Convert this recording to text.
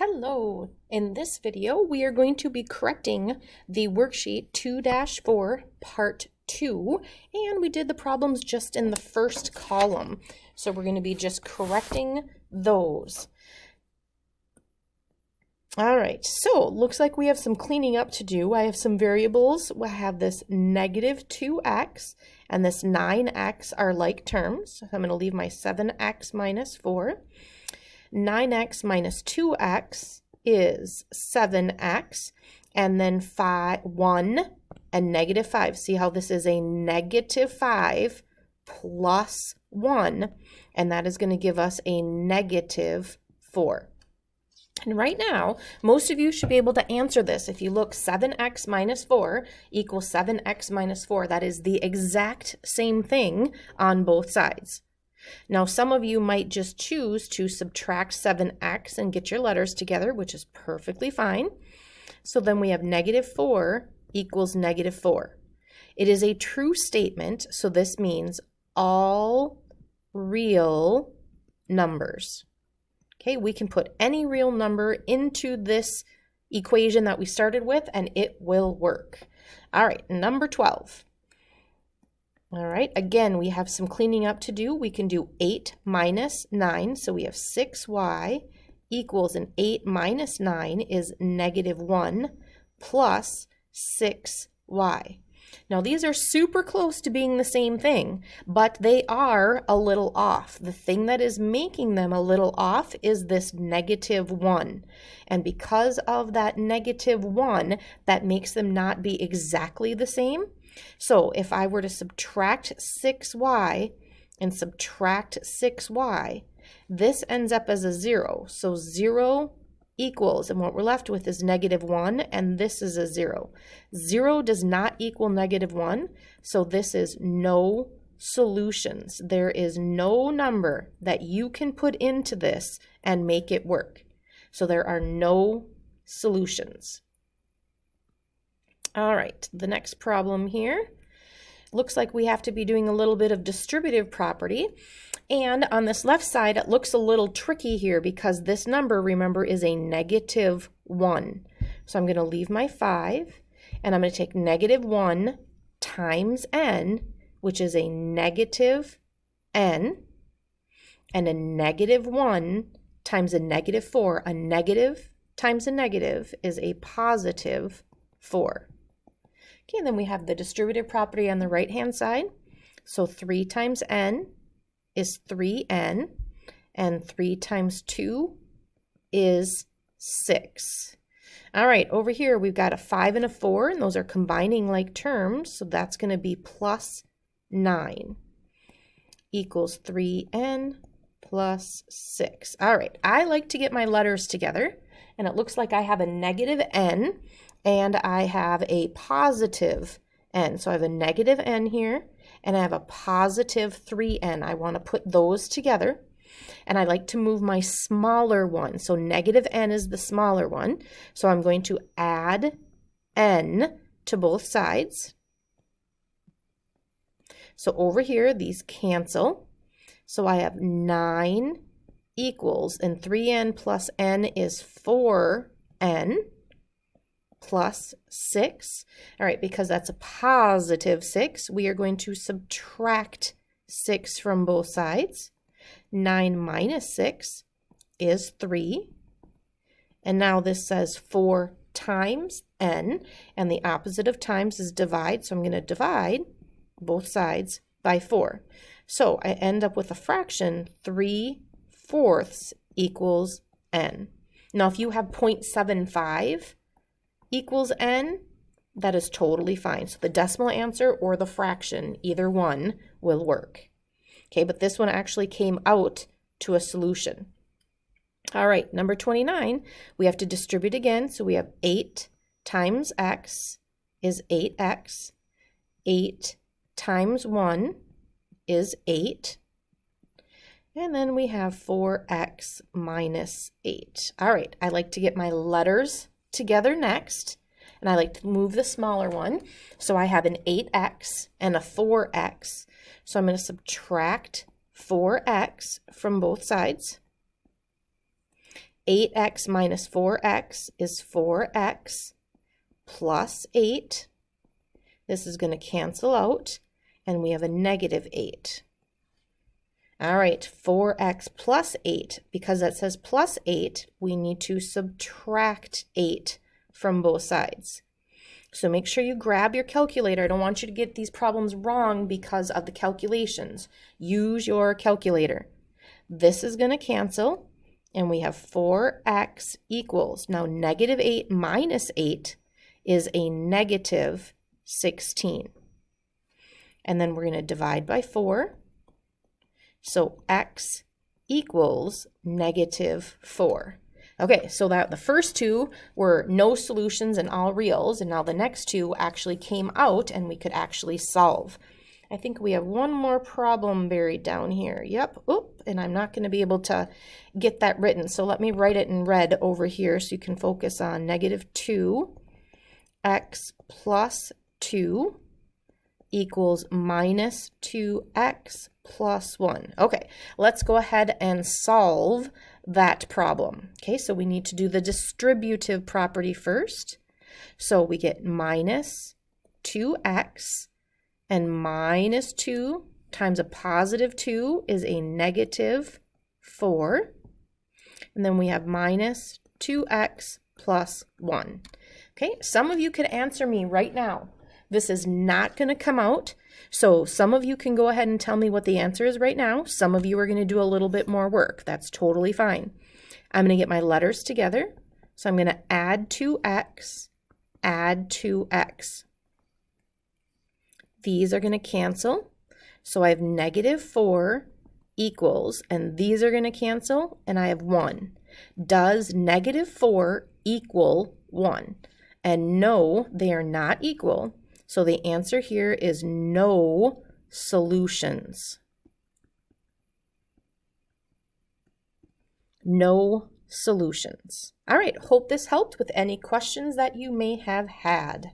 Hello! In this video, we are going to be correcting the worksheet 2-4 part 2, and we did the problems just in the first column. So we're going to be just correcting those. All right, so looks like we have some cleaning up to do. I have some variables. We have this negative 2x and this 9x are like terms. So I'm going to leave my 7x minus 4. 9x minus 2x is 7x, and then 1 and negative 5. See how this is a negative 5 plus 1, and that is going to give us a negative 4. And right now, most of you should be able to answer this. If you look, 7x minus 4 equals 7x minus 4. That is the exact same thing on both sides. Now, some of you might just choose to subtract 7x and get your letters together, which is perfectly fine. So then we have negative 4 equals negative 4. It is a true statement, so this means all real numbers. Okay, we can put any real number into this equation that we started with, and it will work. All right, number 12. All right, again, we have some cleaning up to do. We can do 8 minus 9, so we have 6y equals, and 8 minus 9 is negative 1 plus 6y. Now, these are super close to being the same thing, but they are a little off. The thing that is making them a little off is this negative 1. And because of that negative 1, that makes them not be exactly the same. So if I were to subtract 6y and subtract 6y, this ends up as a 0. So 0 equals, and what we're left with is negative 1, and this is a 0. 0 does not equal negative 1, so this is no solutions. There is no number that you can put into this and make it work. So there are no solutions. All right, the next problem here. Looks like we have to be doing a little bit of distributive property. And on this left side, it looks a little tricky here because this number, remember, is a negative 1. So I'm going to leave my 5, and I'm going to take negative 1 times n, which is a negative n, and a negative 1 times a negative 4. A negative times a negative is a positive 4. Okay, and then we have the distributive property on the right-hand side. So 3 times n is 3n, and 3 times 2 is 6. All right, over here we've got a 5 and a 4, and those are combining like terms, so that's going to be plus 9 equals 3n plus 6. All right, I like to get my letters together, and it looks like I have a negative n, and I have a positive n. So I have a negative n here, and I have a positive 3n. I want to put those together, and I like to move my smaller one. So negative n is the smaller one. So I'm going to add n to both sides. So over here, these cancel. So I have 9 equals, and 3n plus n is 4n. Plus 6. All right, because that's a positive 6, we are going to subtract 6 from both sides. 9 minus 6 is 3. And now this says 4 times n, and the opposite of times is divide, so I'm going to divide both sides by 4. So I end up with a fraction 3/4 equals n. Now if you have 0.75 equals n, that is totally fine. So the decimal answer or the fraction, either one, will work. Okay, but this one actually came out to a solution. All right, number 29, we have to distribute again. So we have 8 times x is 8x. 8 times 1 is 8. And then we have 4x minus 8. All right, I like to get my letters together next, and I like to move the smaller one. So I have an 8x and a 4x. So I'm going to subtract 4x from both sides. 8x minus 4x is 4x plus 8. This is going to cancel out, and we have a negative 8. All right, 4x plus 8. Because that says plus 8, we need to subtract 8 from both sides. So make sure you grab your calculator. I don't want you to get these problems wrong because of the calculations. Use your calculator. This is going to cancel, and we have 4x equals, now negative 8 minus 8 is a negative 16. And then we're going to divide by 4. So x equals negative 4. Okay, so that the first two were no solutions and all reals, and now the next two actually came out and we could actually solve. I think we have one more problem buried down here. Yep, oop, and I'm not going to be able to get that written, so let me write it in red over here so you can focus on negative 2x plus 2 equals minus 2x plus 1. Okay, let's go ahead and solve that problem. Okay, so we need to do the distributive property first. So we get minus 2x, and minus 2 times a positive 2 is a negative 4. And then we have minus 2x plus 1. Okay, some of you could answer me right now. This is not going to come out. So some of you can go ahead and tell me what the answer is right now. Some of you are going to do a little bit more work. That's totally fine. I'm going to get my letters together. So I'm going to add 2x, add 2x. These are going to cancel. So I have negative 4 equals, and these are going to cancel, and I have 1. Does negative 4 equal 1? And no, they are not equal. So the answer here is no solutions. No solutions. All right, hope this helped with any questions that you may have had.